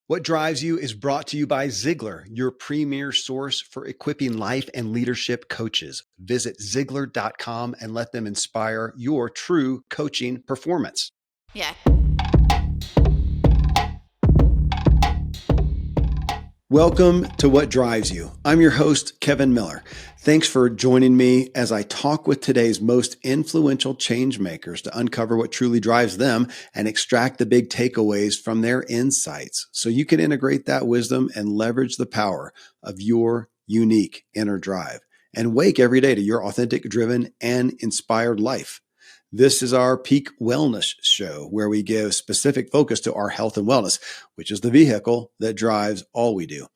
What Drives You is brought to you by Ziglar, your premier source for equipping life and leadership coaches. Visit Ziglar.com and let them inspire your true coaching performance. Yeah. Welcome to What Drives You. I'm your host, Kevin Miller. Thanks for joining me as I talk with today's most influential change makers to uncover what truly drives them and extract the big takeaways from their insights so you can integrate that wisdom and leverage the power of your unique inner drive and wake every day to your authentic, driven, and inspired life. This is our Peak Wellness Show, where we give specific focus to our health and wellness, which is the vehicle that drives all we do.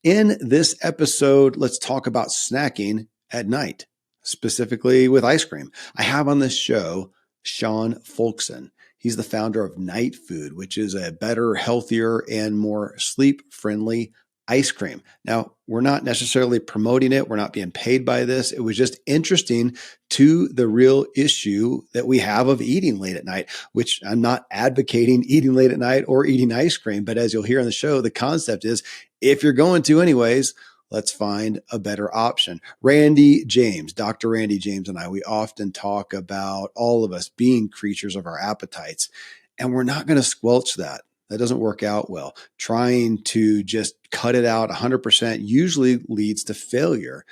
In this episode, let's talk about snacking at night, specifically with ice cream. I have on this show Sean Folkson. He's the founder of Nightfood, which is a better, healthier, and more sleep-friendly ice cream. Now, we're not necessarily promoting it. We're not being paid by this. It was just interesting to the real issue that we have of eating late at night, which I'm not advocating eating late at night or eating ice cream. But as you'll hear on the show, the concept is if you're going to anyways, let's find a better option. Randy James, Dr. Randy James and I, we often talk about all of us being creatures of our appetites, and we're not going to squelch that. That doesn't work out well. Trying to just cut it out 100% usually leads to failure.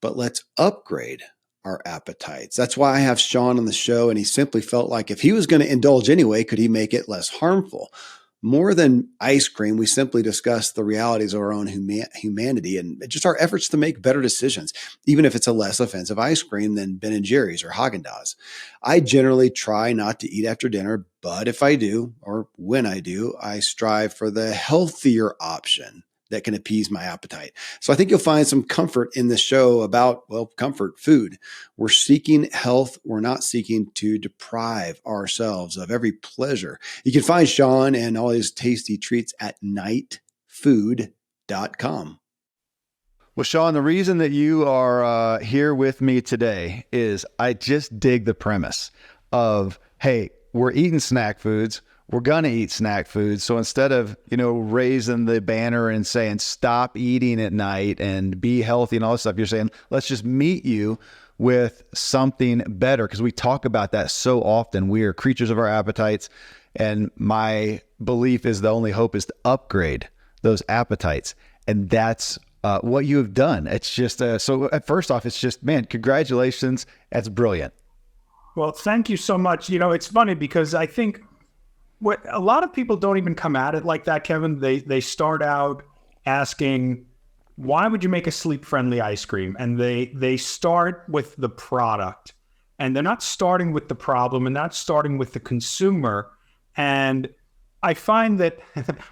But let's upgrade our appetites. That's why I have Sean on the show, and he simply felt like if he was going to indulge anyway, could he make it less harmful? More than ice cream, we simply discuss the realities of our own humanity and just our efforts to make better decisions, even if it's a less offensive ice cream than Ben & Jerry's or Haagen Daz. I generally try not to eat after dinner, but if I do, or when I do, I strive for the healthier option that can appease my appetite. So I think you'll find some comfort in this show about, comfort, food. We're seeking health. We're not seeking to deprive ourselves of every pleasure. You can find Sean and all his tasty treats at nightfood.com. Well, Sean, the reason that you are here with me today is I just dig the premise of, hey, we're eating snack foods. We're going to eat snack foods. So instead of, raising the banner and saying, stop eating at night and be healthy and all this stuff, you're saying, let's just meet you with something better. Because we talk about that so often. We are creatures of our appetites. And my belief is the only hope is to upgrade those appetites. And that's what you have done. It's just, so first off, it's just, man, congratulations. That's brilliant. Well, thank you so much. It's funny because I think what a lot of people don't even come at it like that, Kevin. They start out asking, why would you make a sleep-friendly ice cream? And they start with the product, and they're not starting with the problem and not starting with the consumer. And I find that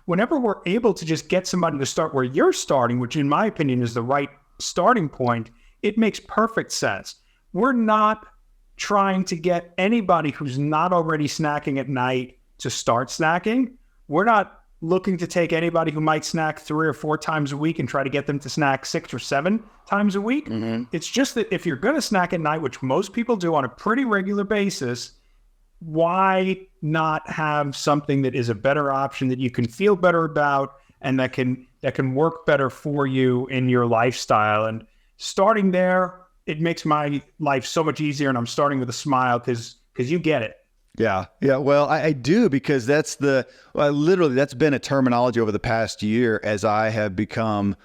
whenever we're able to just get somebody to start where you're starting, which in my opinion is the right starting point, it makes perfect sense. We're not trying to get anybody who's not already snacking at night to start snacking. We're not looking to take anybody who might snack 3 or 4 times a week and try to get them to snack 6 or 7 times a week. Mm-hmm. It's just that if you're going to snack at night, which most people do on a pretty regular basis, why not have something that is a better option that you can feel better about and that can work better for you in your lifestyle? And starting there, it makes my life so much easier, and I'm starting with a smile because you get it. Yeah. Well, I do, because that's been a terminology over the past year as I have become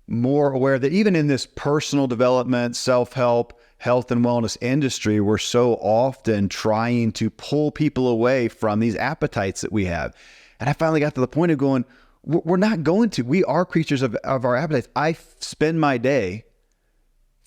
more aware that even in this personal development, self-help, health and wellness industry, we're so often trying to pull people away from these appetites that we have. And I finally got to the point of going, we're not going to. We are creatures of our appetites. I spend my day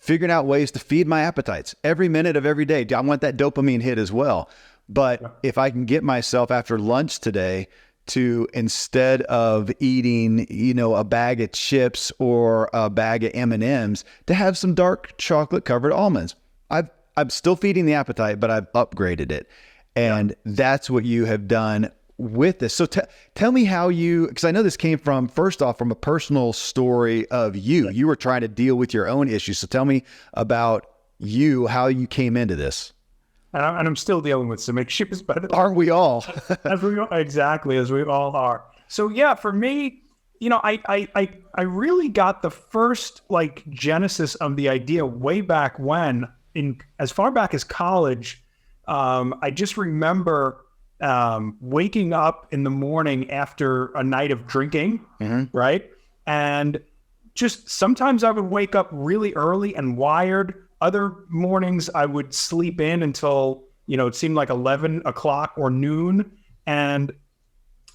figuring out ways to feed my appetites every minute of every day. I want that dopamine hit as well. But if I can get myself after lunch today to, instead of eating, a bag of chips or a bag of M&Ms, to have some dark chocolate covered almonds, I'm still feeding the appetite, but I've upgraded it. And that's what you have done with this. So tell me how because I know this came from, first off, from a personal story of you. You were trying to deal with your own issues. So tell me about how you came into this. And I'm still dealing with some issues, but aren't we all? Exactly, as we all are. So yeah, for me, I really got the first like genesis of the idea way back when, in as far back as college. I just remember waking up in the morning after a night of drinking, right? And just sometimes I would wake up really early and wired. Other mornings I would sleep in until, it seemed like 11 o'clock or noon. And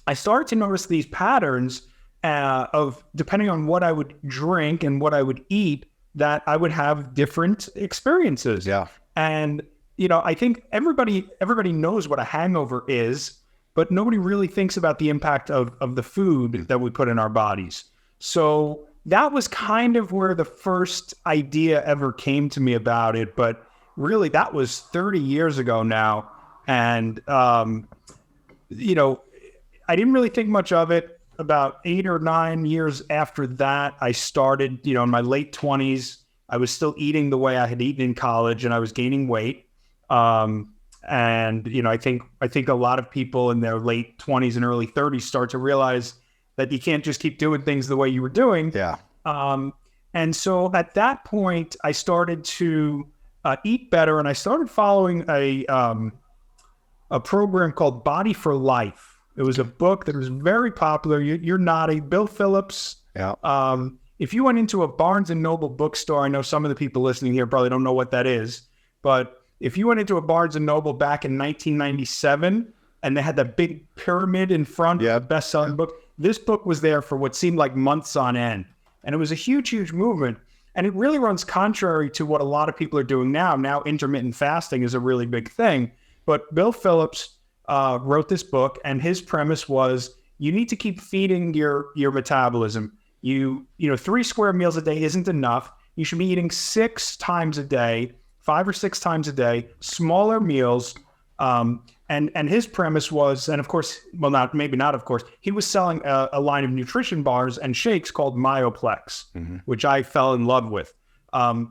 I started to notice these patterns of, depending on what I would drink and what I would eat, that I would have different experiences. Yeah. And, I think everybody knows what a hangover is, but nobody really thinks about the impact of the food that we put in our bodies. So that was kind of where the first idea ever came to me about it. But really, that was 30 years ago now. And, I didn't really think much of it. About 8 or 9 years after that, I started, in my late 20s. I was still eating the way I had eaten in college, and I was gaining weight. And, I think a lot of people in their late 20s and early 30s start to realize that you can't just keep doing things the way you were doing. Yeah. And so at that point, I started to eat better, and I started following a program called Body for Life. It was a book that was very popular. You're nodding. Bill Phillips. Yeah. If you went into a Barnes and Noble bookstore, I know some of the people listening here probably don't know what that is, but if you went into a Barnes and Noble back in 1997 and they had that big pyramid in front of the best-selling book, this book was there for what seemed like months on end. And it was a huge, huge movement. And it really runs contrary to what a lot of people are doing now. Now, intermittent fasting is a really big thing. But Bill Phillips wrote this book, and his premise was you need to keep feeding your metabolism. 3 square meals a day isn't enough. You should be eating 6 times a day, 5 or 6 times a day, smaller meals. And his premise was, and of course, well, maybe not, of course, he was selling a line of nutrition bars and shakes called Myoplex, which I fell in love with. And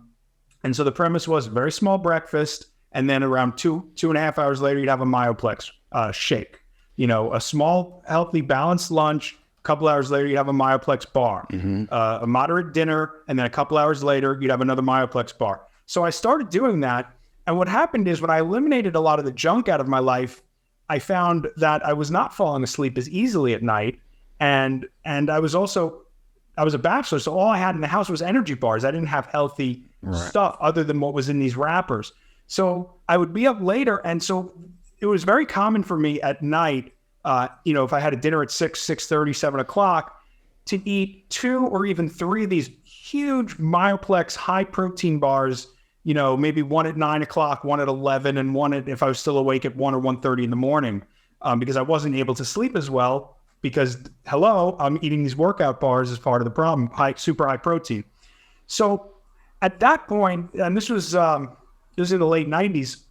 so the premise was very small breakfast, and then around 2.5 hours later, you'd have a Myoplex shake. A small, healthy, balanced lunch. A couple hours later, you'd have a Myoplex bar. A moderate dinner, and then a couple hours later, you'd have another Myoplex bar. So I started doing that. And what happened is when I eliminated a lot of the junk out of my life, I found that I was not falling asleep as easily at night. And I was a bachelor, so all I had in the house was energy bars. I didn't have healthy stuff other than what was in these wrappers. So I would be up later. And so it was very common for me at night, if I had a dinner at 6, 6:30, 7 o'clock, to eat 2 or even 3 of these huge Myoplex high protein bars, maybe one at 9 o'clock, one at 11, and one if I was still awake at 1 or 1:30 in the morning, because I wasn't able to sleep as well because, I'm eating these workout bars as part of the problem, super high protein. So at that point, and this was in the late 90s,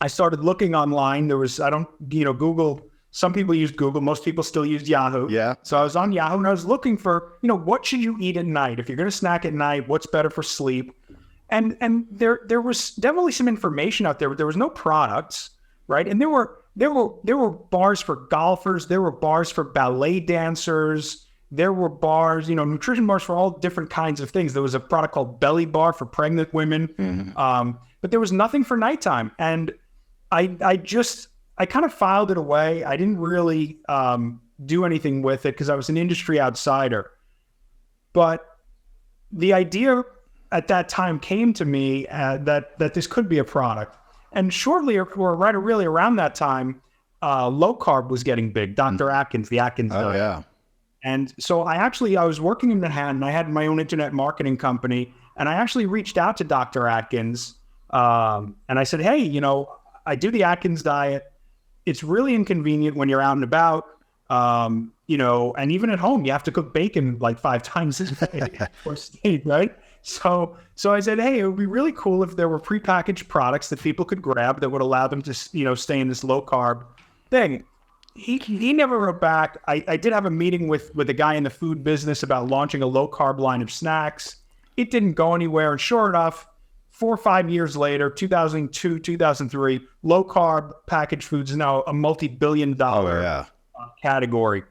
I started looking online. There was, Google. Some people use Google. Most people still use Yahoo. Yeah. So I was on Yahoo and I was looking for, what should you eat at night? If you're going to snack at night, what's better for sleep? And there was definitely some information out there, but there was no products, right? And there were bars for golfers. There were bars for ballet dancers. There were bars, nutrition bars for all different kinds of things. There was a product called Belly Bar for pregnant women. But there was nothing for nighttime. And I kind of filed it away. I didn't really do anything with it because I was an industry outsider. But the idea at that time came to me that this could be a product. And shortly, or really around that time, low carb was getting big. Dr. Atkins, the Atkins diet. Yeah. And so I was working in Manhattan. I had my own internet marketing company, and I actually reached out to Dr. Atkins, and I said, hey, I do the Atkins diet. It's really inconvenient when you're out and about, and even at home, you have to cook bacon like 5 times a day or steak, right? So I said, hey, it would be really cool if there were prepackaged products that people could grab that would allow them to, stay in this low carb thing. He never wrote back. I did have a meeting with a guy in the food business about launching a low carb line of snacks. It didn't go anywhere. And sure enough, 4 or 5 years later, 2002, 2003, low carb packaged foods is now a multi-billion-dollar category.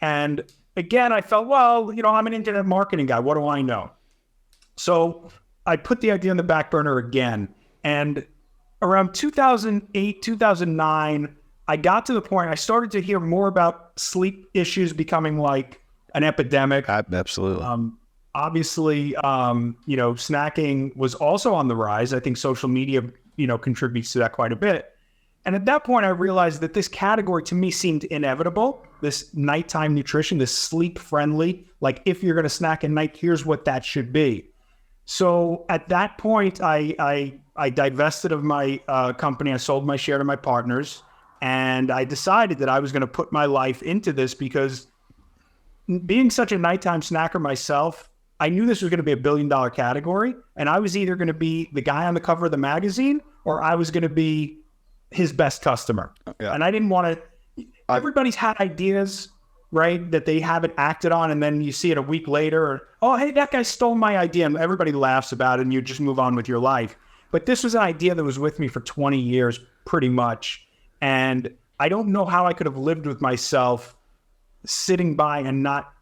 And again, I felt, well, I'm an internet marketing guy. What do I know? So I put the idea on the back burner again. And around 2008, 2009, I got to the point I started to hear more about sleep issues becoming like an epidemic. Absolutely. Obviously, snacking was also on the rise. I think social media, contributes to that quite a bit. And at that point, I realized that this category to me seemed inevitable. This nighttime nutrition, this sleep friendly, like if you're going to snack at night, here's what that should be. So at that point, I divested of my company. I sold my share to my partners, and I decided that I was going to put my life into this because being such a nighttime snacker myself, I knew this was going to be a $1 billion category, and I was either going to be the guy on the cover of the magazine or I was going to be his best customer. Yeah. And I didn't want to, everybody's had ideas, right, that they haven't acted on, and then you see it a week later, or, oh, hey, that guy stole my idea, and everybody laughs about it, and you just move on with your life. But this was an idea that was with me for 20 years, pretty much, and I don't know how I could have lived with myself sitting by and not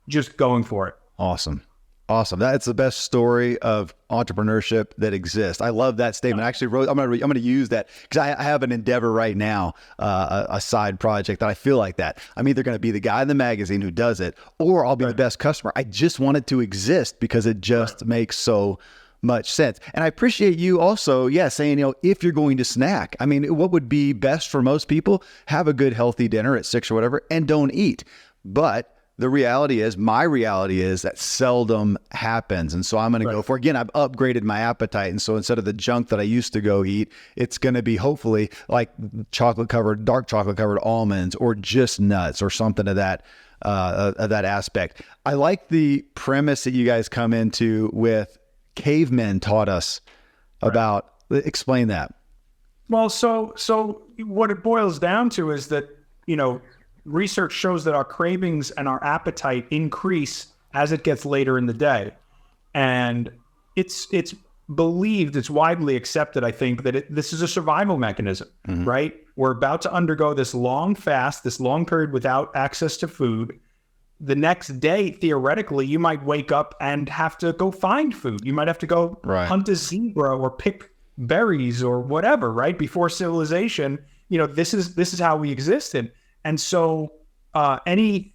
just going for it. Awesome. That's the best story of entrepreneurship that exists. I love that statement. I actually wrote, I'm going to use that because I have an endeavor right now, a side project that I feel like that. I'm either going to be the guy in the magazine who does it, or I'll be the best customer. I just want it to exist because it just makes so much sense. And I appreciate you also, saying, if you're going to snack, I mean, what would be best for most people? Have a good, healthy dinner at 6 or whatever, and don't eat. But my reality is that seldom happens. And so I'm going to go for, again, I've upgraded my appetite. And so instead of the junk that I used to go eat, it's going to be hopefully like dark chocolate covered almonds, or just nuts, or something of that aspect. I like the premise that you guys come into with cavemen taught us about. Explain that. Well, so what it boils down to is that, research shows that our cravings and our appetite increase as it gets later in the day. And it's believed, it's widely accepted, I think, that this is a survival mechanism, right? We're about to undergo this long fast, this long period without access to food. The next day, theoretically, you might wake up and have to go find food. You might have to go hunt a zebra or pick berries or whatever, right? Before civilization, this is how we existed. And so any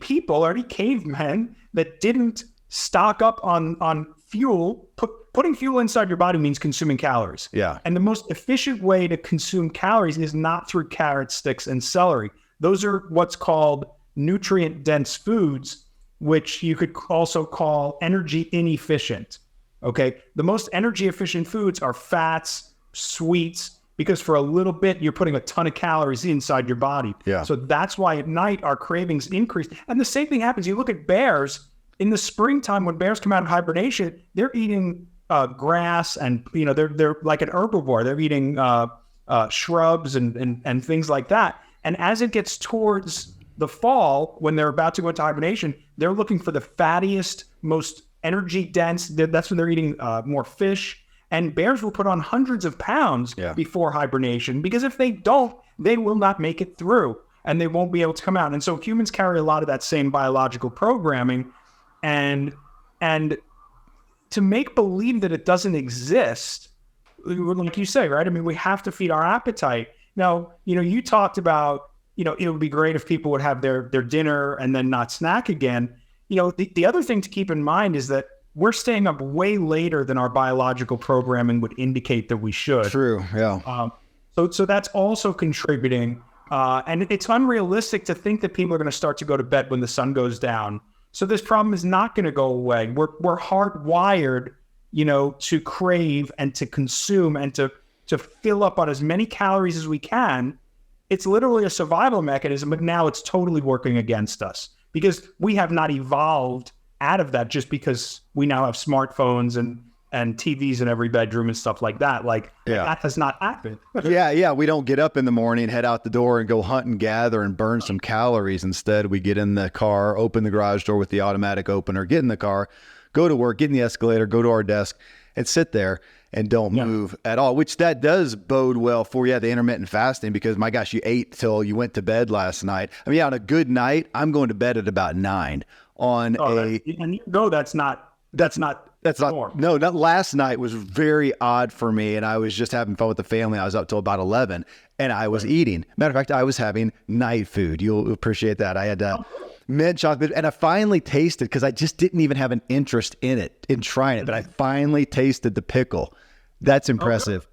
people or any cavemen that didn't stock up on fuel, putting fuel inside your body means consuming calories. Yeah. And the most efficient way to consume calories is not through carrots, sticks, and celery. Those are what's called nutrient-dense foods, which you could also call energy inefficient. Okay. The most energy efficient foods are fats, sweets, because for a little bit, you're putting a ton of calories inside your body. Yeah. So that's why at night, our cravings increase. And the same thing happens. You look at bears in the springtime, when bears come out of hibernation, they're eating grass, and, they're like an herbivore. They're eating shrubs and things like that. And as it gets towards the fall, when they're about to go into hibernation, they're looking for the fattiest, most energy dense. That's when they're eating more fish. And bears will put on hundreds of pounds before hibernation, because if they don't, they will not make it through and they won't be able to come out. And so humans carry a lot of that same biological programming, and to make believe that it doesn't exist, like you say, right? I mean, we have to feed our appetite. Now, you talked about, it would be great if people would have their dinner and then not snack again. The other thing to keep in mind is that we're staying up way later than our biological programming would indicate that we should. True, yeah. So that's also contributing. And it's unrealistic to think that people are going to start to go to bed when the sun goes down. So this problem is not going to go away. We're hardwired, to crave and to consume and to fill up on as many calories as we can. It's literally a survival mechanism, but now it's totally working against us because we have not evolved out of that just because we now have smartphones and TVs in every bedroom and stuff like that. That has not happened. Yeah. We don't get up in the morning, head out the door and go hunt and gather and burn some calories. Instead, we get in the car, open the garage door with the automatic opener, get in the car, go to work, get in the escalator, go to our desk, and sit there and don't move at all, which that does bode well for the intermittent fasting, because my gosh, you ate till you went to bed last night. I mean, on a good night, I'm going to bed at about 9 on that's not, no, not last night was very odd for me. And I was just having fun with the family. I was up till about 11 and I was eating. Matter of fact, I was having night food. You'll appreciate that. I had mint chocolate, and I finally tasted, because I just didn't even have an interest in trying it, but I finally tasted the pickle. That's impressive.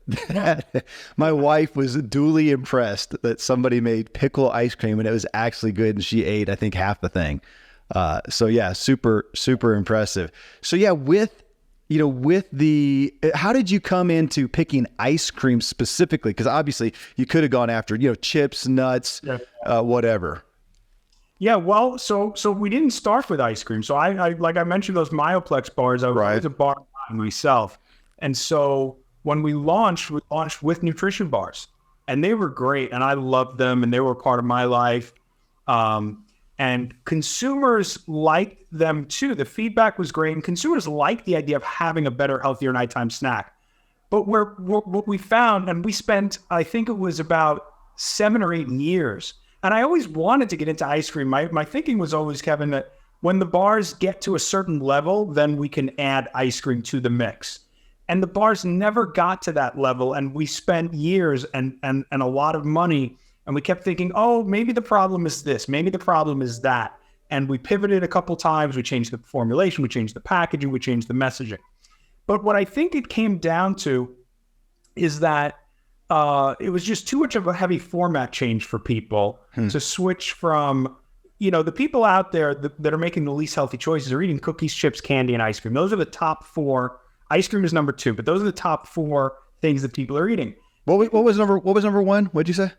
My wife was duly impressed that somebody made pickle ice cream and it was actually good. And she ate, I think, half the thing. So yeah, super, super impressive. So yeah, how did you come into picking ice cream specifically? Because obviously you could have gone after, chips, nuts, whatever. Yeah, well, so we didn't start with ice cream. So I like I mentioned those Myoplex bars. I was a bar guy myself, and so when we launched with nutrition bars, and they were great, and I loved them, and they were part of my life. And consumers liked them too. The feedback was great, and consumers liked the idea of having a better, healthier nighttime snack. But what we found, and we spent, I think it was about 7 or 8 years. And I always wanted to get into ice cream. My thinking was always, Kevin, that when the bars get to a certain level, then we can add ice cream to the mix. And the bars never got to that level. And we spent years and a lot of money. And we kept thinking, oh, maybe the problem is this. Maybe the problem is that. And we pivoted a couple times. We changed the formulation. We changed the packaging. We changed the messaging. But what I think it came down to is that it was just too much of a heavy format change for people to switch from, the people out there that are making the least healthy choices are eating cookies, chips, candy, and ice cream. Those are the top 4. Ice cream is number 2, but those are the top 4 things that people are eating. What was number 1? What'd you say?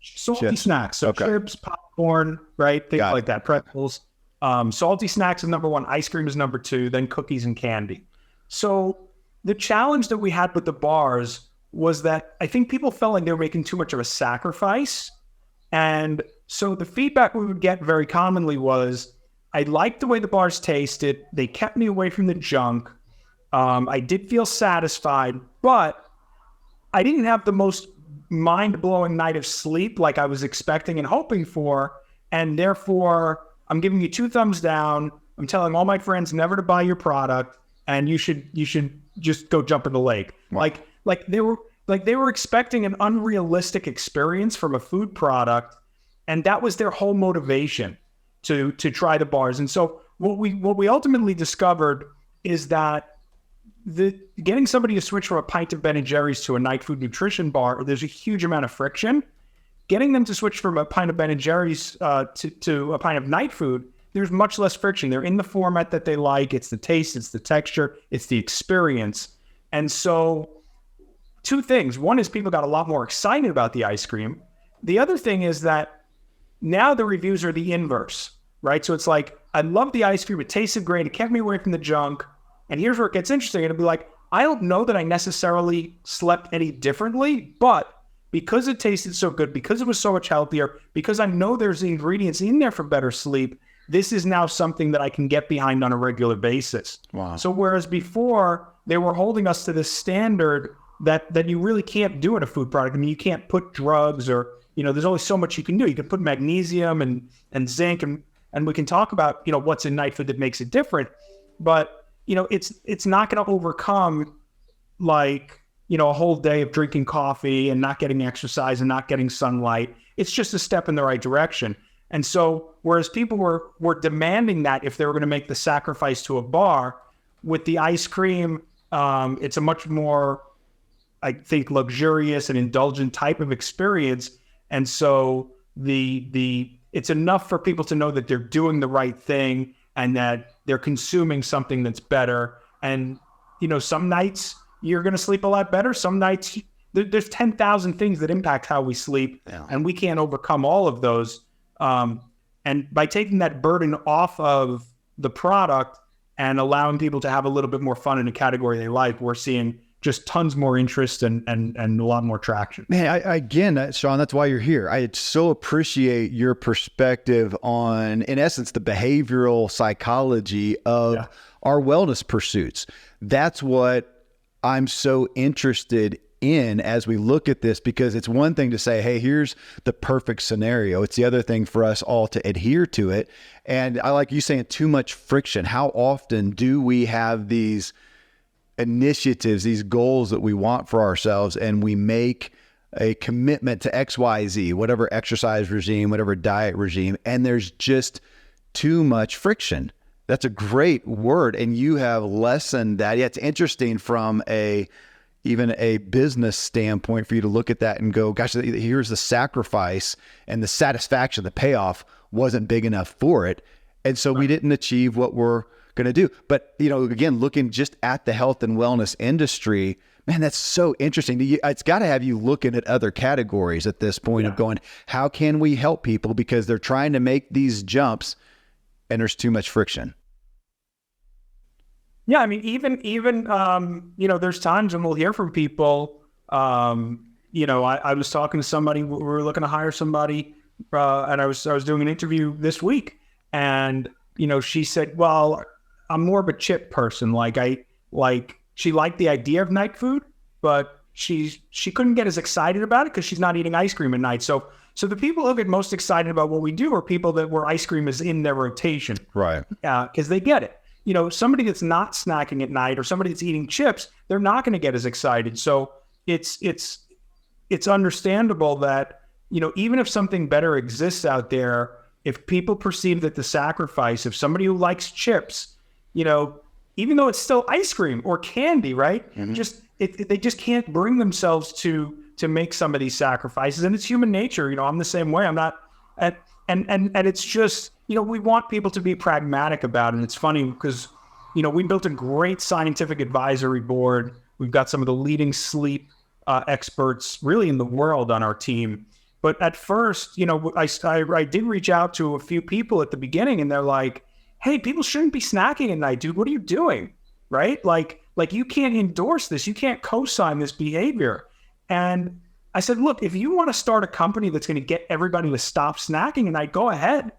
Salty snacks. So chips, popcorn, right? Things like that. Pretzels. Salty snacks is number 1. Ice cream is number 2. Then cookies and candy. So the challenge that we had with the bars was that I think people felt like they were making too much of a sacrifice. And so the feedback we would get very commonly was, I liked the way the bars tasted. They kept me away from the junk. I did feel satisfied, but I didn't have the most mind-blowing night of sleep like I was expecting and hoping for. And therefore, I'm giving you 2 thumbs down. I'm telling all my friends never to buy your product, and you should just go jump in the lake. Wow. Like they were expecting an unrealistic experience from a food product, and that was their whole motivation to try the bars. And so what we ultimately discovered is that getting somebody to switch from a pint of Ben & Jerry's to a Nightfood nutrition bar, there's a huge amount of friction. Getting them to switch from a pint of Ben & Jerry's to a pint of Nightfood, there's much less friction. They're in the format that they like. It's the taste, it's the texture, it's the experience. And so 2 things. One is people got a lot more excited about the ice cream. The other thing is that now the reviews are the inverse, right? So it's like, I love the ice cream. It tasted great. It kept me away from the junk. And here's where it gets interesting. It'll be like, I don't know that I necessarily slept any differently, but because it tasted so good, because it was so much healthier, because I know there's ingredients in there for better sleep, this is now something that I can get behind on a regular basis. Wow. So whereas before they were holding us to this standard that you really can't do in a food product. I mean, you can't put drugs or, there's only so much you can do. You can put magnesium and zinc and we can talk about, what's in Nightfood that makes it different. But it's not going to overcome like, a whole day of drinking coffee and not getting exercise and not getting sunlight. It's just a step in the right direction. And so, whereas people were demanding that if they were going to make the sacrifice to a bar, with the ice cream, it's a much more, I think, luxurious and indulgent type of experience. And so it's enough for people to know that they're doing the right thing and that they're consuming something that's better. And, some nights you're going to sleep a lot better. Some nights there's 10,000 things that impact how we sleep, and we can't overcome all of those. And by taking that burden off of the product and allowing people to have a little bit more fun in a category they like, we're seeing just tons more interest and a lot more traction. Man, again, Sean, that's why you're here. I so appreciate your perspective on, in essence, the behavioral psychology of our wellness pursuits. That's what I'm so interested in as we look at this, because it's one thing to say, hey, here's the perfect scenario. It's the other thing for us all to adhere to it. And I like you saying too much friction. How often do we have these initiatives, these goals that we want for ourselves, and we make a commitment to XYZ, whatever exercise regime, whatever diet regime, and there's just too much friction? That's a great word. And you have lessened that. Yeah, it's interesting from even a business standpoint for you to look at that and go, gosh, here's the sacrifice, and the satisfaction, the payoff wasn't big enough for it. And so we didn't achieve what we're going to do. But, again, looking just at the health and wellness industry, man, that's so interesting. It's got to have you looking at other categories at this point of going, how can we help people? Because they're trying to make these jumps and there's too much friction. Yeah, I mean, even there's times when we'll hear from people. I was talking to somebody. We were looking to hire somebody, and I was doing an interview this week, and she said, "Well, I'm more of a chip person. She liked the idea of Nightfood, but she couldn't get as excited about it because she's not eating ice cream at night. So the people who get most excited about what we do are people where ice cream is in their rotation, right? Because they get it." Somebody that's not snacking at night or somebody that's eating chips, they're not going to get as excited. So it's understandable that, even if something better exists out there, if people perceive that the sacrifice of somebody who likes chips, even though it's still ice cream or candy, right? Mm-hmm. They just can't bring themselves to make some of these sacrifices. And it's human nature. I'm the same way. I'm not, and it's just, we want people to be pragmatic about it. And it's funny because, we built a great scientific advisory board. We've got some of the leading sleep experts really in the world on our team. But at first, I did reach out to a few people at the beginning, and they're like, hey, people shouldn't be snacking at night, dude. What are you doing? Right? Like you can't endorse this. You can't co-sign this behavior. And I said, look, if you want to start a company that's going to get everybody to stop snacking at night, go ahead.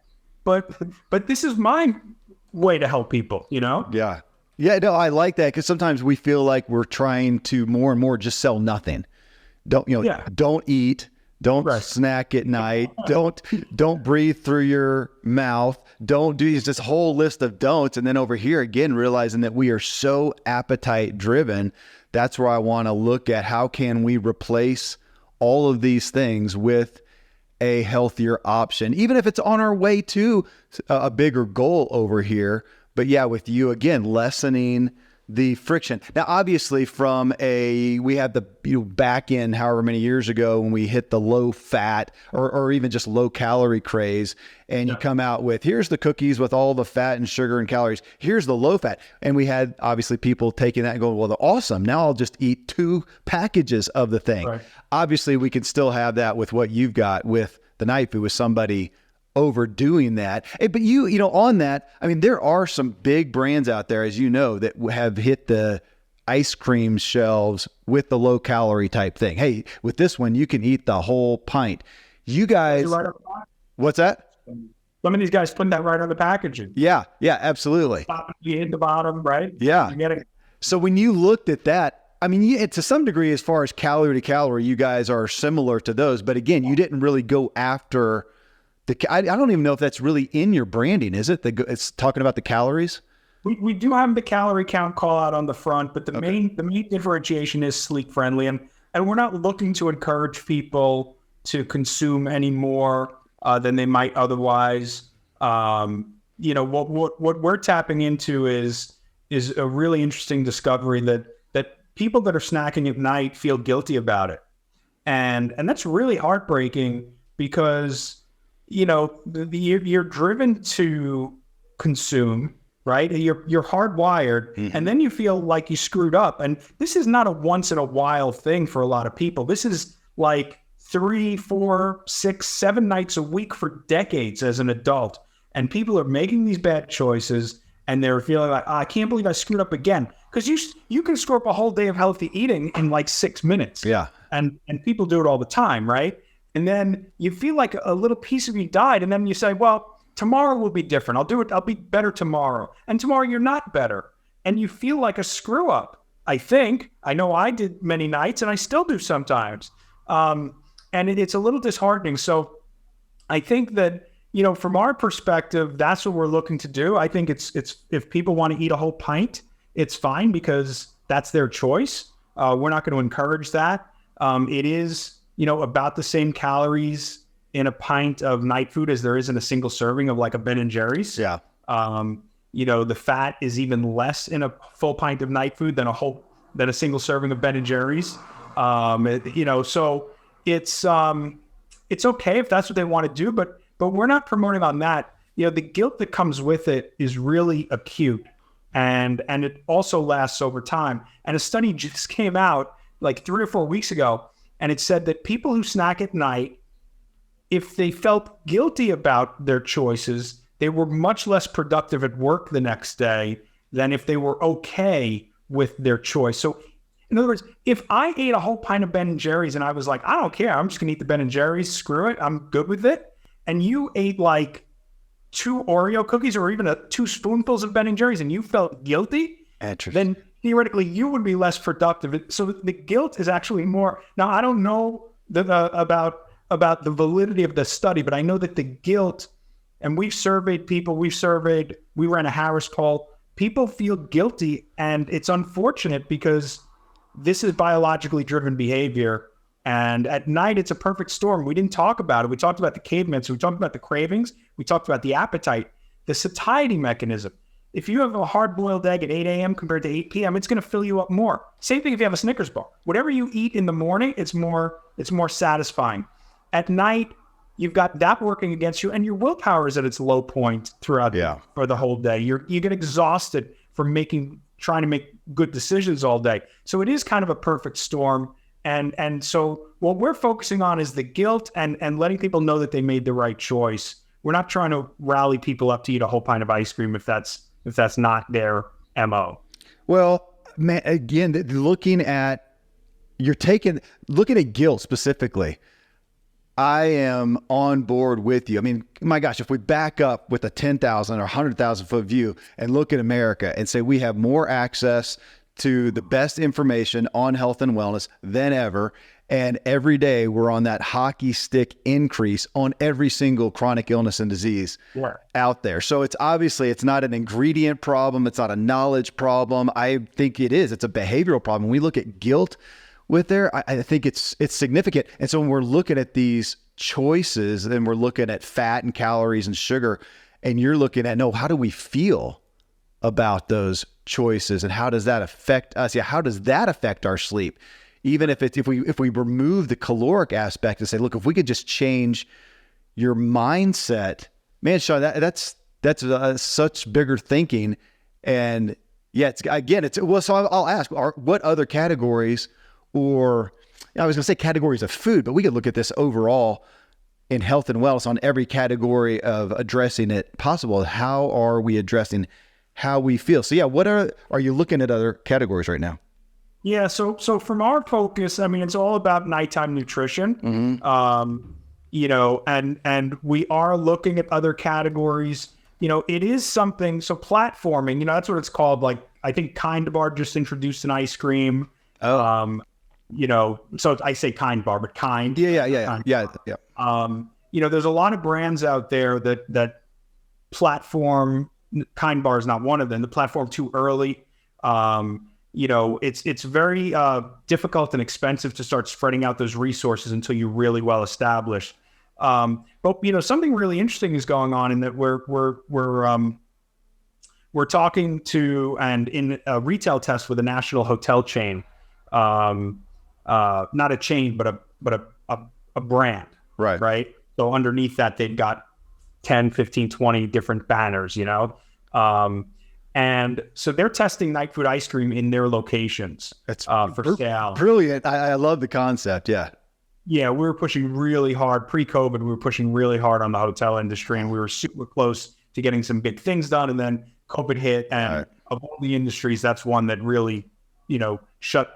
But this is my way to help people, Yeah. Yeah, no, I like that, because sometimes we feel like we're trying to more and more just sell nothing. Don't eat, don't snack at night, don't breathe through your mouth, don't do this whole list of don'ts. And then over here again, realizing that we are so appetite driven, that's where I want to look at how can we replace all of these things with a healthier option, even if it's on our way to a bigger goal over here. But yeah, with you again, lessening the friction. Now, obviously we had the back end however many years ago when we hit the low fat or even just low calorie craze, and you come out with, here's the cookies with all the fat and sugar and calories, here's the low fat. And we had obviously people taking that and going, well, they're awesome. Now I'll just eat 2 packages of the thing. Right. Obviously we can still have that with what you've got with the Nightfood, with somebody overdoing that. But on that, I mean, there are some big brands out there, as you know, that have hit the ice cream shelves with the low calorie type thing. Hey, with this one, you can eat the whole pint. You guys, what's that? Some of these guys put that right on the packaging. Yeah, absolutely. You hit the bottom, right? Yeah. So when you looked at that, I mean, to some degree, as far as calorie to calorie, you guys are similar to those. But again, you didn't really go after I don't even know if that's really in your branding, is it? It's talking about the calories? We do have the calorie count call out on the front, but the main differentiation is sleep friendly. And we're not looking to encourage people to consume any more than they might otherwise. What we're tapping into is a really interesting discovery that people that are snacking at night feel guilty about it. And that's really heartbreaking because you're driven to consume, right? You're hardwired, and then you feel like you screwed up. And this is not a once in a while thing for a lot of people. This is like 3, 4, 6, 7 nights a week for decades as an adult. And people are making these bad choices, and they're feeling like, I can't believe I screwed up again. Because you can screw up a whole day of healthy eating in like 6 minutes. Yeah. And people do it all the time, right? And then you feel like a little piece of you died. And then you say, well, tomorrow will be different. I'll do it. I'll be better tomorrow. And tomorrow you're not better. And you feel like a screw up. I know I did many nights, and I still do sometimes. And it's a little disheartening. So I think that, from our perspective, that's what we're looking to do. I think it's if people want to eat a whole pint, it's fine because that's their choice. We're not going to encourage that. It is, about the same calories in a pint of Nightfood as there is in a single serving of like a Ben and Jerry's. Yeah. The fat is even less in a full pint of Nightfood than a single serving of Ben and Jerry's. So it's okay if that's what they want to do, but we're not promoting on that. The guilt that comes with it is really acute, and it also lasts over time. And a study just came out like 3 or 4 weeks ago, and it said that people who snack at night, if they felt guilty about their choices, they were much less productive at work the next day than if they were okay with their choice. So in other words, if I ate a whole pint of Ben and Jerry's and I was like, I don't care, I'm just gonna eat the Ben and Jerry's, screw it, I'm good with it. And you ate like 2 Oreo cookies or even 2 spoonfuls of Ben and Jerry's and you felt guilty, then theoretically you would be less productive. So the guilt is actually more. Now, I don't know about the validity of the study, but I know that the guilt, and we ran a Harris poll, people feel guilty, and it's unfortunate because this is biologically driven behavior. And at night, it's a perfect storm. We didn't talk about it. We talked about the cavemen. So we talked about the cravings. We talked about the appetite, the satiety mechanism. If you have a hard-boiled egg at 8 a.m. compared to 8 p.m., it's going to fill you up more. Same thing if you have a Snickers bar. Whatever you eat in the morning, it's more satisfying. At night, you've got that working against you, and your willpower is at its low point throughout for the whole day. You get exhausted from trying to make good decisions all day. So it is kind of a perfect storm. And so what we're focusing on is the guilt and letting people know that they made the right choice. We're not trying to rally people up to eat a whole pint of ice cream if that's not their MO. Well, man, again, looking at guilt specifically, I am on board with you. I mean, my gosh, if we back up with a 10,000 or 100,000 foot view and look at America and say we have more access to the best information on health and wellness than ever, and every day we're on that hockey stick increase on every single chronic illness and disease out there. So it's not an ingredient problem. It's not a knowledge problem. I think it's a behavioral problem. When we look at guilt with there, I think it's significant. And so when we're looking at these choices, then we're looking at fat and calories and sugar, and you're looking at, how do we feel about those choices, and how does that affect us? Yeah, how does that affect our sleep? Even if we remove the caloric aspect and say, look, if we could just change your mindset, man, Sean, that's such bigger thinking. And yeah, so I'll ask, what other categories, or I was going to say categories of food, but we could look at this overall in health and wellness on every category of addressing it possible. How are we addressing how we feel? So yeah, what are you looking at other categories right now? Yeah, so from our focus, I mean, it's all about nighttime nutrition. Mm-hmm. And we are looking at other categories. It is something, so platforming, that's what it's called. Like, I think Kind Bar just introduced an ice cream. So I say Kind Bar, but Kind. Yeah. There's a lot of brands out there that platform. Kind Bar is not one of them. The platform too early. It's very difficult and expensive to start spreading out those resources until you're really well established. But something really interesting is going on in that we're talking to, and in a retail test with a national hotel chain, not a chain, but a brand, right? So underneath that, they've got 10, 15, 20 different banners, and so they're testing Nightfood ice cream in their locations. That's for sale. Brilliant. I love the concept. Yeah. Yeah. We were pushing really hard pre-COVID. We were pushing really hard on the hotel industry, and we were super close to getting some big things done. And then COVID hit, and of all the industries, that's one that really, shut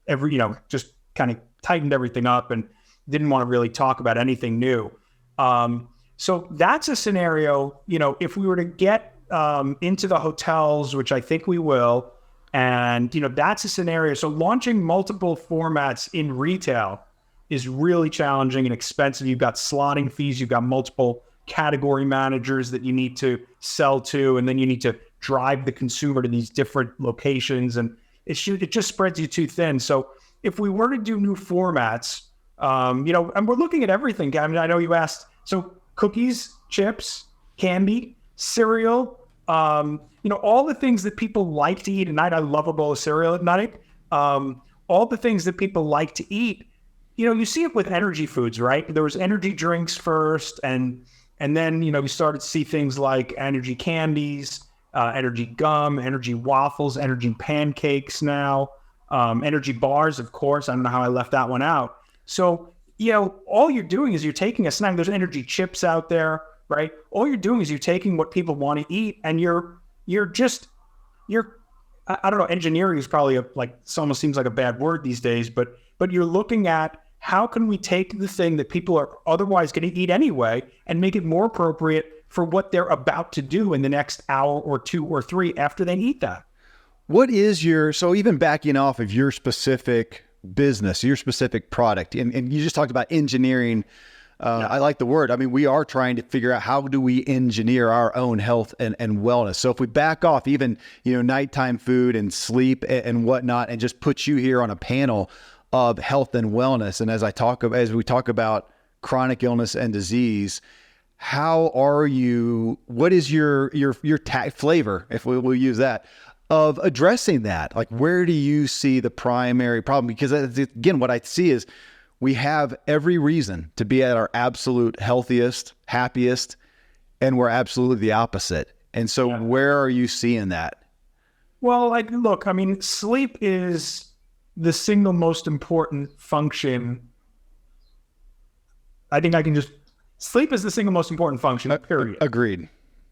every, just kind of tightened everything up and didn't want to really talk about anything new. So that's a scenario, if we were to get into the hotels, which I think we will, And, that's a scenario. So launching multiple formats in retail is really challenging and expensive. You've got slotting fees, you've got multiple category managers that you need to sell to, and then you need to drive the consumer to these different locations, and it just spreads you too thin. So if we were to do new formats, and we're looking at everything. I mean, I know you asked, so cookies, chips, candy, cereal, all the things that people like to eat at night. I love a bowl of cereal at night. All the things that people like to eat, you see it with energy foods, right? There was energy drinks first, and then, we started to see things like energy candies, energy gum, energy waffles, energy pancakes now, energy bars, of course. I don't know how I left that one out. So, all you're doing is you're taking a snack. There's energy chips out there, right? All you're doing is you're taking what people want to eat, and you're I don't know, engineering is probably it almost seems like a bad word these days, but you're looking at how can we take the thing that people are otherwise going to eat anyway and make it more appropriate for what they're about to do in the next hour or 2 or 3 after they eat that. What is so even backing off of your specific business, your specific product, and you just talked about engineering. I like the word. I mean, we are trying to figure out how do we engineer our own health and wellness. So if we back off even, nighttime food and sleep and whatnot, and just put you here on a panel of health and wellness. And as we talk about chronic illness and disease, what is your flavor, if we'll use that, of addressing that? Like, where do you see the primary problem? Because again, what I see is we have every reason to be at our absolute healthiest, happiest, and we're absolutely the opposite. And so where are you seeing that? Well, look, I mean, sleep is the single most important function. I think sleep is the single most important function, period. Agreed.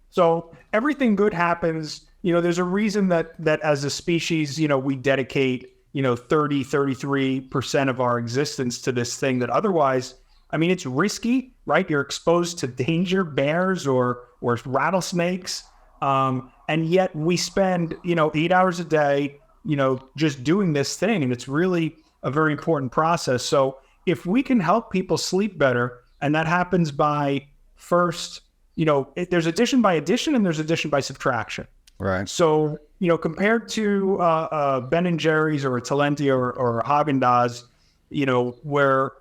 So everything good happens. There's a reason that as a species, we dedicate, 33% of our existence to this thing that otherwise, I mean, it's risky, right? You're exposed to danger, bears or rattlesnakes. And yet we spend, 8 hours a day, just doing this thing. And it's really a very important process. So if we can help people sleep better, and that happens by first, there's addition by addition and there's addition by subtraction. Right. So, compared to Ben & Jerry's or a Talenti or a Haagen Daz, where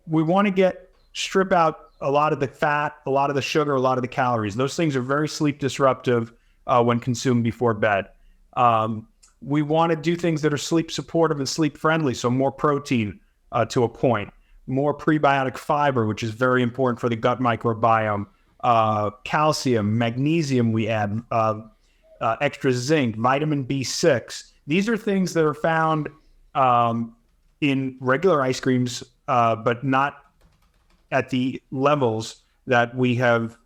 we want to strip out a lot of the fat, a lot of the sugar, a lot of the calories. Those things are very sleep disruptive when consumed before bed. We want to do things that are sleep supportive and sleep friendly. So more protein to a point, more prebiotic fiber, which is very important for the gut microbiome, calcium, magnesium we add, extra zinc, vitamin B6. These are things that are found in regular ice creams, but not at the levels that we have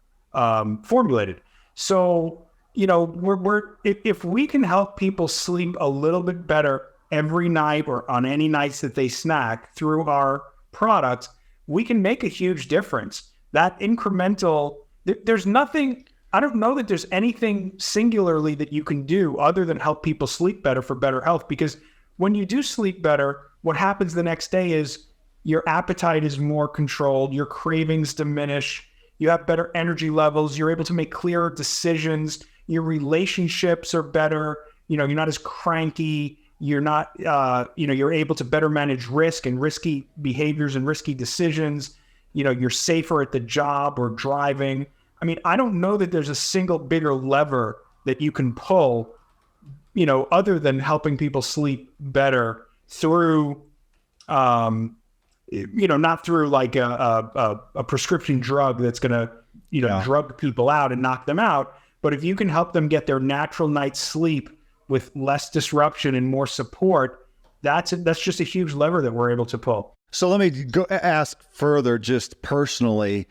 formulated. So, if we can help people sleep a little bit better every night or on any nights that they snack through our products, we can make a huge difference. That incremental, there's nothing, I don't know that there's anything singularly that you can do other than help people sleep better for better health. Because when you do sleep better, what happens the next day is your appetite is more controlled, your cravings diminish, you have better energy levels, you're able to make clearer decisions, your relationships are better, you're not as cranky, you're not, you're able to better manage risk and risky behaviors and risky decisions, you're safer at the job or driving. I mean, I don't know that there's a single bigger lever that you can pull, other than helping people sleep better through, not through like a prescription drug that's going to, drug people out and knock them out. But if you can help them get their natural night's sleep with less disruption and more support, that's just a huge lever that we're able to pull. So let me go ask further, just personally,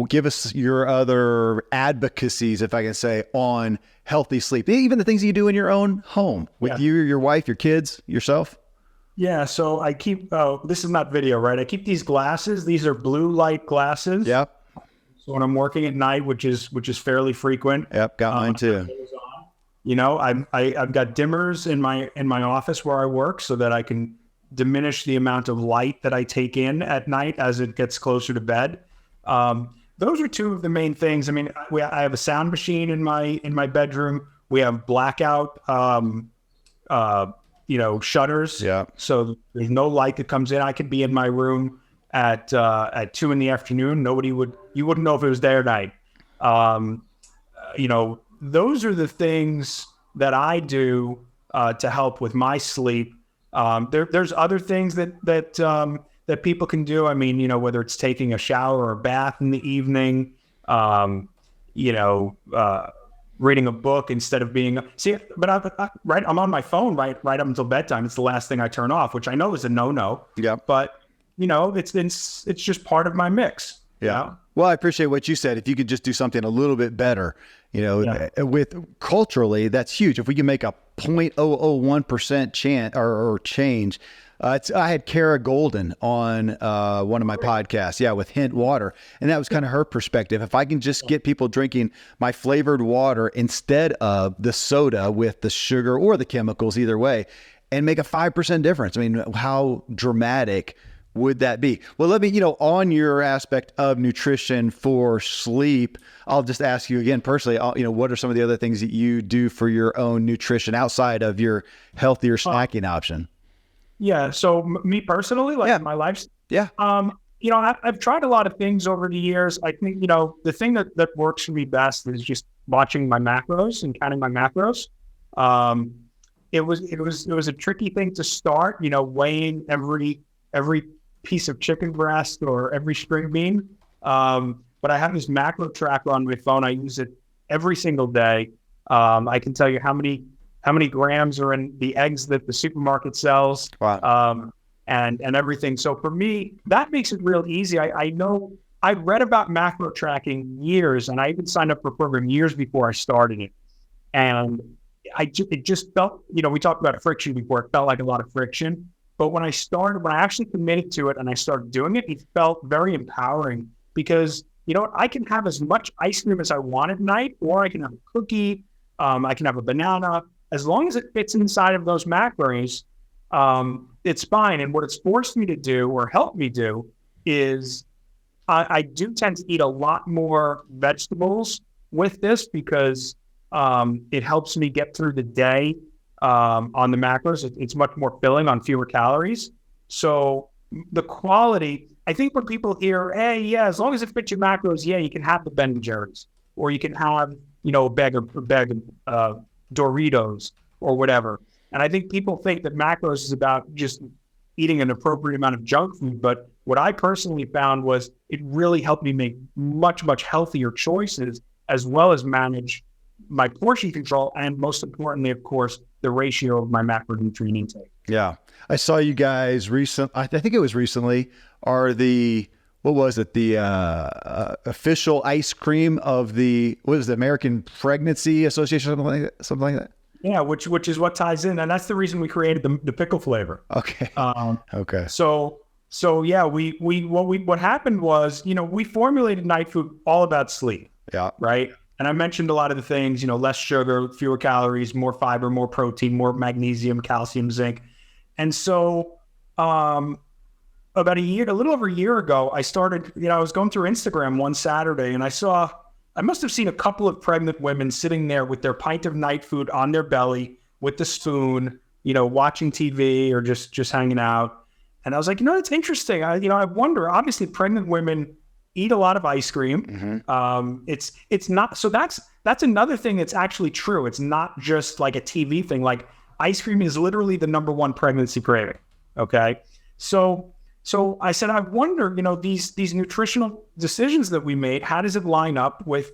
give us your other advocacies, if I can say, on healthy sleep, even the things you do in your own home with you, your wife, your kids, yourself. Yeah. So I keep, this is not video, right? I keep these glasses. These are blue light glasses. Yep. So when I'm working at night, which is fairly frequent. Yep. Got mine too. I've got dimmers in my office where I work so that I can diminish the amount of light that I take in at night as it gets closer to bed. Those are two of the main things. I mean, I have a sound machine in my bedroom. We have blackout, shutters. Yeah. So there's no light that comes in. I could be in my room at 2 p.m. You wouldn't know if it was day or night. Those are the things that I do to help with my sleep. There's other things that people can do. I mean, whether it's taking a shower or a bath in the evening, reading a book instead of being I'm on my phone right up until bedtime. It's the last thing I turn off, which I know is a no. Yeah. But it's just part of my mix. Yeah. Well, I appreciate what you said. If you could just do something a little bit better, with culturally, that's huge. If we can make a 0.001% change. I had Kara Golden on one of my podcasts, with Hint Water, and that was kind of her perspective. If I can just get people drinking my flavored water instead of the soda with the sugar or the chemicals, either way, and make a 5% difference. I mean, how dramatic would that be? Well, let me, on your aspect of nutrition for sleep, I'll just ask you again personally, what are some of the other things that you do for your own nutrition outside of your healthier snacking option? Yeah. So me personally, my life. Yeah. I've tried a lot of things over the years. I think, the thing that works for me best is just watching my macros and counting my macros. It was a tricky thing to start, weighing every piece of chicken breast or every string bean. But I have this macro tracker on my phone. I use it every single day. I can tell you how many grams are in the eggs that the supermarket sells. Wow. And everything. So for me, that makes it real easy. I know I read about macro tracking years, and I even signed up for a program years before I started it. And it just felt, we talked about friction before. It felt like a lot of friction. But when I actually committed to it and I started doing it, it felt very empowering because, I can have as much ice cream as I want at night, or I can have a cookie, I can have a banana. As long as it fits inside of those macros, it's fine. And what it's forced me to do or helped me do is I do tend to eat a lot more vegetables with this because it helps me get through the day on the macros. It's much more filling on fewer calories. So the quality, I think when people hear, hey, yeah, as long as it fits your macros, yeah, you can have the Ben & Jerry's, or you can have, a bag of Doritos or whatever. And I think people think that macros is about just eating an appropriate amount of junk food. But what I personally found was it really helped me make much, much healthier choices, as well as manage my portion control. And most importantly, of course, the ratio of my macronutrient intake. Yeah. I saw you guys I think it was recently, are the official ice cream of the American Pregnancy Association, something like that. Yeah, which is what ties in, and that's the reason we created the pickle flavor. Okay. Okay. So yeah, what happened was, we formulated Nightfood all about sleep. Yeah. Right. And I mentioned a lot of the things, less sugar, fewer calories, more fiber, more protein, more magnesium, calcium, zinc, and so about a little over a year ago, I started, I was going through Instagram one Saturday and I must have seen a couple of pregnant women sitting there with their pint of Nightfood on their belly with the spoon, watching TV or just hanging out. And I was like, that's interesting. I wonder, obviously pregnant women eat a lot of ice cream. Mm-hmm. It's not, so that's another thing that's actually true. It's not just like a TV thing. Like ice cream is literally the number one pregnancy craving. Okay. So I said, I wonder, these nutritional decisions that we made, how does it line up with,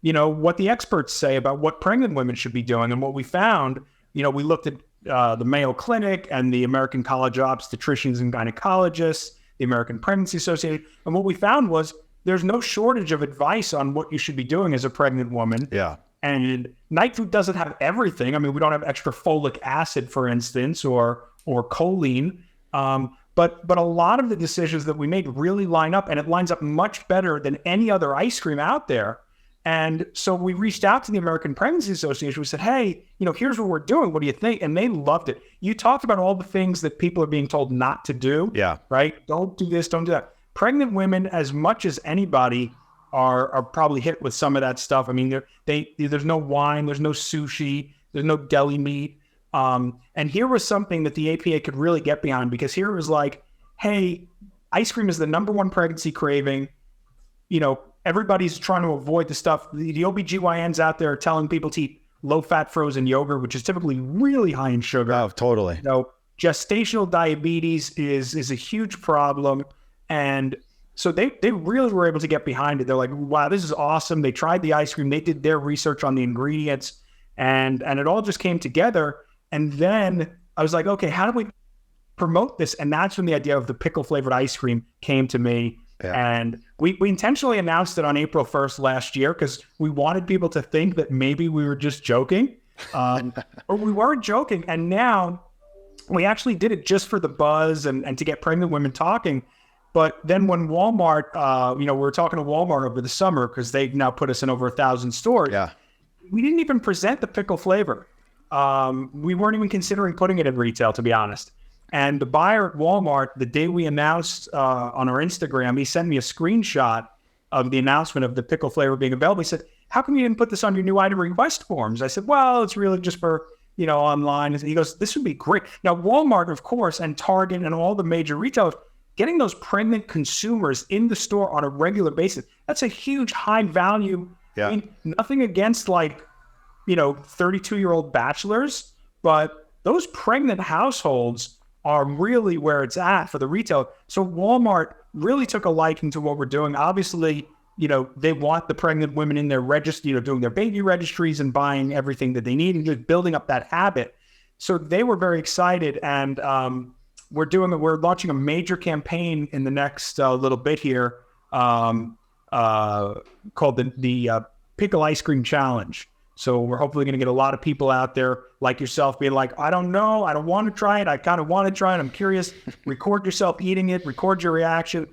what the experts say about what pregnant women should be doing? And what we found, we looked at the Mayo Clinic and the American College of Obstetricians and Gynecologists, the American Pregnancy Association. And what we found was there's no shortage of advice on what you should be doing as a pregnant woman. Yeah. And Nightfood doesn't have everything. I mean, we don't have extra folic acid, for instance, or choline. But a lot of the decisions that we made really line up, and it lines up much better than any other ice cream out there. And so we reached out to the American Pregnancy Association. We said, hey, here's what we're doing. What do you think? And they loved it. You talked about all the things that people are being told not to do. Yeah. Right? Don't do this, don't do that. Pregnant women, as much as anybody, are probably hit with some of that stuff. I mean, there's no wine, there's no sushi, there's no deli meat. And here was something that the APA could really get behind, because here it was like, hey, ice cream is the number one pregnancy craving. Everybody's trying to avoid the stuff. The OBGYNs out there are telling people to eat low-fat frozen yogurt, which is typically really high in sugar. Oh, totally. Gestational diabetes is a huge problem. And so they really were able to get behind it. They're like, wow, this is awesome. They tried the ice cream. They did their research on the ingredients, and it all just came together. And then I was like, okay, how do we promote this? And that's when the idea of the pickle-flavored ice cream came to me. Yeah. And we intentionally announced it on April 1st last year because we wanted people to think that maybe we were just joking, or we weren't joking. And now we actually did it just for the buzz and to get pregnant women talking. But then when Walmart, we were talking to Walmart over the summer because they've now put us in over 1,000 stores. Yeah. We didn't even present the pickle flavor. We weren't even considering putting it in retail, to be honest. And the buyer at Walmart, the day we announced on our Instagram, he sent me a screenshot of the announcement of the pickle flavor being available. He said, how come you didn't put this on your new item request forms? I said, well, it's really just for, online. And he goes, this would be great. Now, Walmart, of course, and Target and all the major retailers, getting those pregnant consumers in the store on a regular basis, that's a huge high value. Yeah. I mean, nothing against 32-year-old bachelors, but those pregnant households are really where it's at for the retail. So Walmart really took a liking to what we're doing. Obviously, they want the pregnant women in their registry, doing their baby registries and buying everything that they need and just building up that habit. So they were very excited. And we're launching a major campaign in the next little bit here called the Pickle Ice Cream Challenge. So we're hopefully going to get a lot of people out there like yourself being like, I don't know, I don't want to try it. I kind of want to try it. I'm curious. Record yourself eating it. Record your reaction.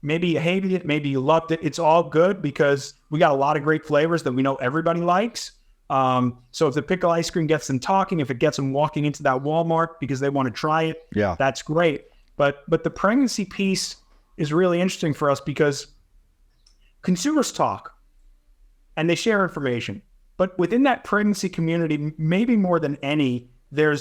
Maybe you hated it. Maybe you loved it. It's all good because we got a lot of great flavors that we know everybody likes. So if the pickle ice cream gets them talking, if it gets them walking into that Walmart because they want to try it, that's great. But the pregnancy piece is really interesting for us because consumers talk and they share information. But within that pregnancy community, maybe more than any, there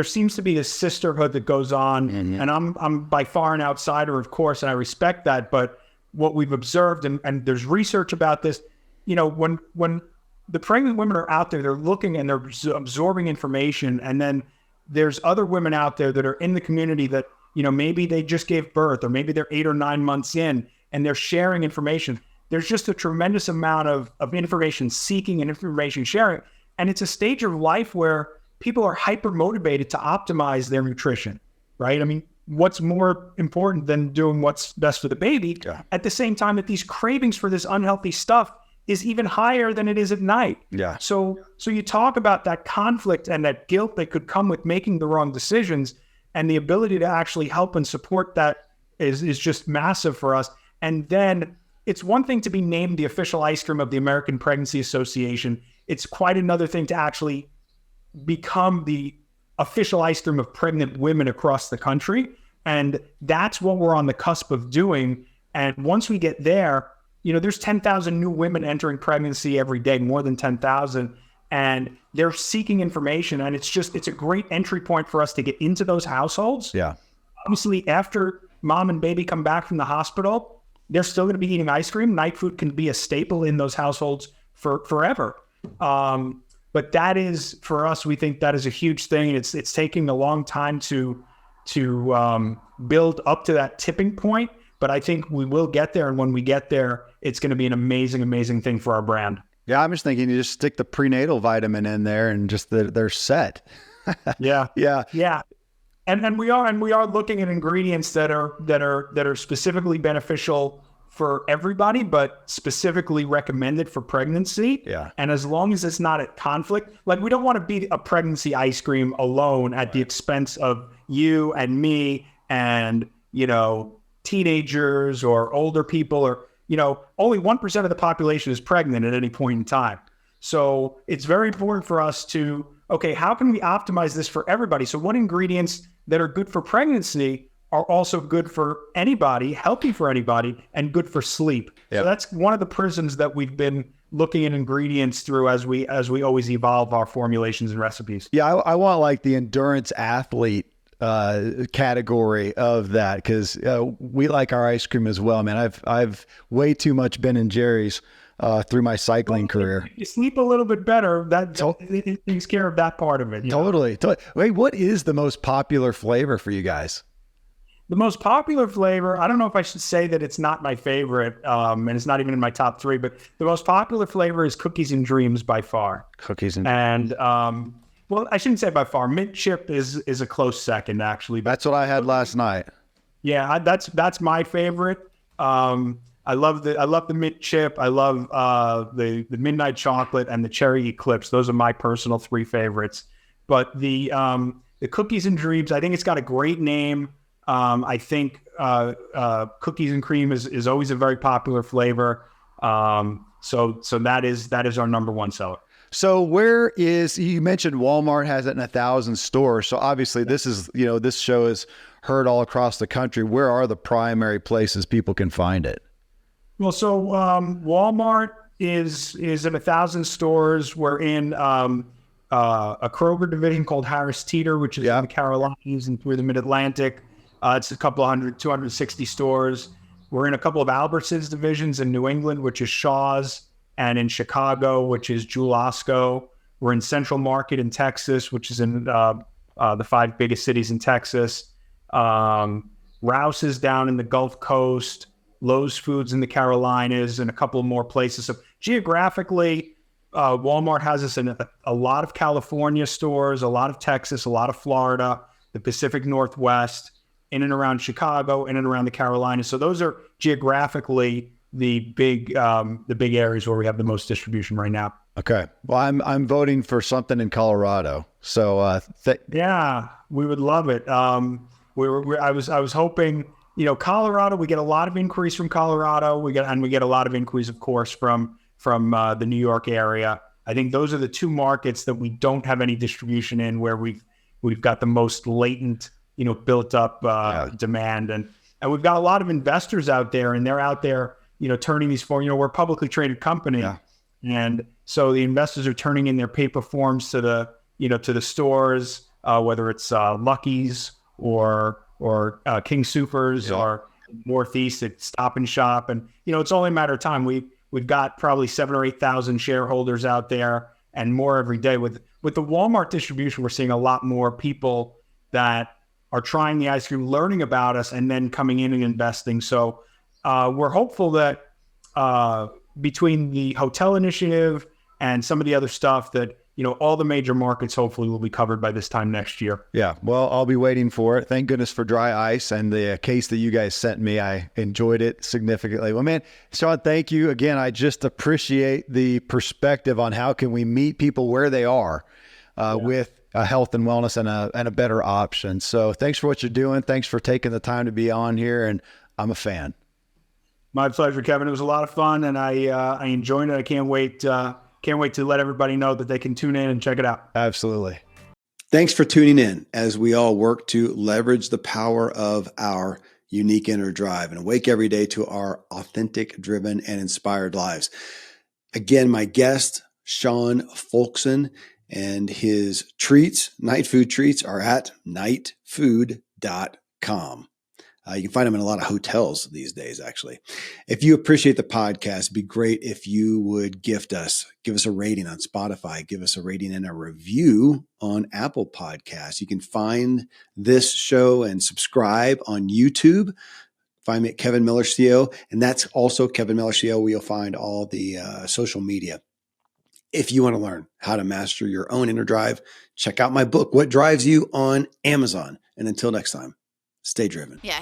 seems to be a sisterhood that goes on. Mm-hmm. And I'm by far an outsider, of course, and I respect that. But what we've observed, and there's research about this, when the pregnant women are out there, they're looking and they're absorbing information. And then there's other women out there that are in the community that, maybe they just gave birth or maybe they're 8 or 9 months in and they're sharing information. There's just a tremendous amount of information seeking and information sharing. And it's a stage of life where people are hyper motivated to optimize their nutrition, right? I mean, what's more important than doing what's best for the baby? Yeah. At the same time that these cravings for this unhealthy stuff is even higher than it is at night. Yeah. So you talk about that conflict and that guilt that could come with making the wrong decisions, and the ability to actually help and support that is just massive for us. And then it's one thing to be named the official ice cream of the American Pregnancy Association. It's quite another thing to actually become the official ice cream of pregnant women across the country. And that's what we're on the cusp of doing. And once we get there, there's 10,000 new women entering pregnancy every day, more than 10,000. And they're seeking information. And it's a great entry point for us to get into those households. Yeah. Obviously, after mom and baby come back from the hospital, they're still going to be eating ice cream. Nightfood can be a staple in those households forever. But that is, for us, we think that is a huge thing. It's taking a long time to build up to that tipping point. But I think we will get there. And when we get there, it's going to be an amazing, amazing thing for our brand. Yeah, I'm just thinking you just stick the prenatal vitamin in there and just they're set. Yeah. Yeah. Yeah. And we are looking at ingredients that are specifically beneficial for everybody, but specifically recommended for pregnancy. Yeah. And as long as it's not at conflict, like we don't want to be a pregnancy ice cream alone at the expense of you and me and, teenagers or older people, or only 1% of the population is pregnant at any point in time. So it's very important for us to, okay, how can we optimize this for everybody? So what ingredients that are good for pregnancy are also good for anybody, healthy for anybody, and good for sleep. Yep. So that's one of the prisms that we've been looking at ingredients through as we always evolve our formulations and recipes. Yeah, I want like the endurance athlete category of that, because we like our ice cream as well, man. I've way too much Ben and Jerry's through my cycling career. If you sleep a little bit better, it takes care of that part of it. Totally. Wait, what is the most popular flavor for you guys? The most popular flavor, I don't know if I should say that it's not my favorite, and it's not even in my top 3, but the most popular flavor is Cookies and Dreams by far. Cookies and well, I shouldn't say by far. Mint chip is a close second, actually. That's what I had last night. Yeah, that's my favorite. I love the mint chip. I love the midnight chocolate and the cherry eclipse. Those are my personal 3 favorites. But the Cookies and Dreams, I think it's got a great name. I think cookies and cream is always a very popular flavor. So that is our number 1 seller. So you mentioned Walmart has it in 1,000 stores. So obviously this is, this show is heard all across the country. Where are the primary places people can find it? Well, so Walmart is in 1,000 stores. We're in a Kroger division called Harris Teeter, which is in the Carolinas and through the Mid-Atlantic. It's a couple of 260 stores. We're in a couple of Albertsons divisions in New England, which is Shaw's, and in Chicago, which is Jewel Osco. We're in Central Market in Texas, which is in the 5 biggest cities in Texas. Rouse's down in the Gulf Coast, Lowe's Foods in the Carolinas, and a couple more places. So geographically, Walmart has us in a lot of California stores, a lot of Texas, a lot of Florida, the Pacific Northwest, in and around Chicago, in and around the Carolinas. So those are geographically the big areas where we have the most distribution right now. Okay. Well, I'm voting for something in Colorado. So yeah, we would love it. I was hoping, Colorado, we get a lot of increase from Colorado. We get a lot of increase, of course, from the New York area. I think those are the 2 markets that we don't have any distribution in, where we've got the most latent, built up demand, and we've got a lot of investors out there, and they're out there, turning these forms. We're a publicly traded company, and so the investors are turning in their paper forms to the stores, whether it's Lucky's or King Soopers or Northeast at Stop and Shop, and it's only a matter of time. We've got probably 7,000 or 8,000 shareholders out there, and more every day. With the Walmart distribution, we're seeing a lot more people that are trying the ice cream, learning about us, and then coming in and investing. So we're hopeful that between the hotel initiative and some of the other stuff that, all the major markets hopefully will be covered by this time next year. Yeah. Well, I'll be waiting for it. Thank goodness for dry ice and the case that you guys sent me. I enjoyed it significantly. Well, man, Sean, thank you again. I just appreciate the perspective on how can we meet people where they are with health and wellness and a better option. So thanks for what you're doing. Thanks for taking the time to be on here. And I'm a fan. My pleasure, Kevin. It was a lot of fun, and I enjoyed it. I can't wait to let everybody know that they can tune in and check it out. Absolutely. Thanks for tuning in as we all work to leverage the power of our unique inner drive and awake every day to our authentic, driven, and inspired lives. Again, my guest, Sean Folkson, and his treats, Nightfood treats, are at nightfood.com. You can find them in a lot of hotels these days, actually. If you appreciate the podcast, it'd be great if you would give us a rating on Spotify, give us a rating and a review on Apple Podcasts. You can find this show and subscribe on YouTube. Find me at Kevin Miller CO, and that's also Kevin Miller CO, where you'll find all the social media. If you want to learn how to master your own inner drive, check out my book, What Drives You, on Amazon. And until next time, stay driven. Yeah.